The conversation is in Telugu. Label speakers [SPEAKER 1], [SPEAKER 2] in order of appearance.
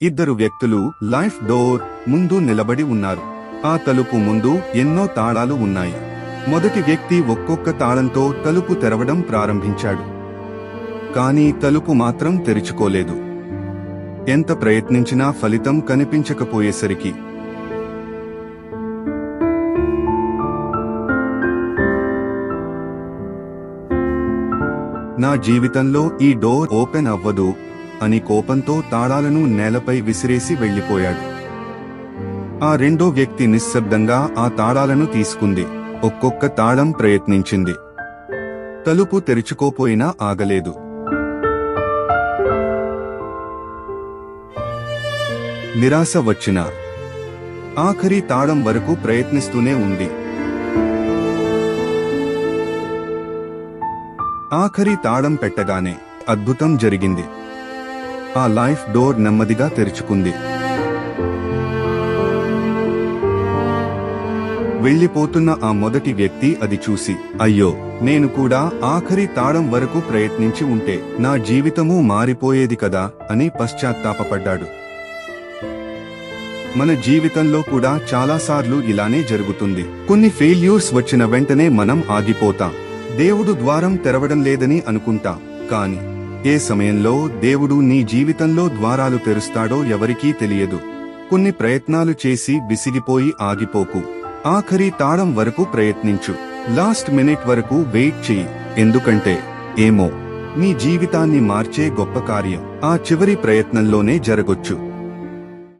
[SPEAKER 1] ఇద్దరు వ్యక్తులు లైఫ్ డోర్ ముందు నిలబడి ఉన్నారు. ఆ తలుపు ముందు ఎన్నో తాళాలు ఉన్నాయి. మొదటి వ్యక్తి ఒక్కొక్క తాళంతో తలుపు తెరవడం ప్రారంభించాడు. కానీ తలుపు మాత్రం తెరుచుకోలేదు. ఎంత ప్రయత్నించినా ఫలితం కనిపించకపోయేసరికి నా జీవితంలో ఈ డోర్ ఓపెన్ అవ్వదు అని కోపంతో తాళాలను నేలపై విసిరేసి వెళ్లిపోయాడు. ఆ రెండో వ్యక్తి నిశ్శబ్దంగా ఆ తాళాలను తీసుకుంది. ఒక్కొక్క తాళం ప్రయత్నించింది. తలుపు తెరుచుకోపోయినా ఆగలేదు. నిరాశ వచ్చినా ఆఖరి తాళం వరకు ప్రయత్నిస్తూనే ఉంది. ఆఖరి తాళం పెట్టగానే అద్భుతం జరిగింది. ఆ లైఫ్ డోర్ నెమ్మదిగా తెరుచుకుంది. వెళ్లిపోతున్న ఆ మొదటి వ్యక్తి అది చూసి, అయ్యో, నేను కూడా ఆఖరి తాళం వరకు ప్రయత్నించి ఉంటే నా జీవితమూ మారిపోయేది కదా అని పశ్చాత్తాపపడ్డాడు. మన జీవితంలో కూడా చాలాసార్లు ఇలానే జరుగుతుంది. కొన్ని ఫెయిల్యూర్స్ వచ్చిన వెంటనే మనం ఆగిపోతాం. దేవుడు ద్వారం తెరవడం లేదని అనుకుంటాం. కాని ఏ సమయంలో దేవుడు నీ జీవితంలో ద్వారాలు తెరుస్తాడో ఎవరికీ తెలియదు. కొన్ని ప్రయత్నాలు చేసి విసిగిపోయి ఆగిపోకు. ఆఖరి తాళం వరకు ప్రయత్నించు. లాస్ట్ మినిట్ వరకు వెయిట్ చెయ్యి. ఎందుకంటే ఏమో నీ జీవితాన్ని మార్చే గొప్ప కార్యం ఆ చివరి ప్రయత్నంలోనే జరగొచ్చు.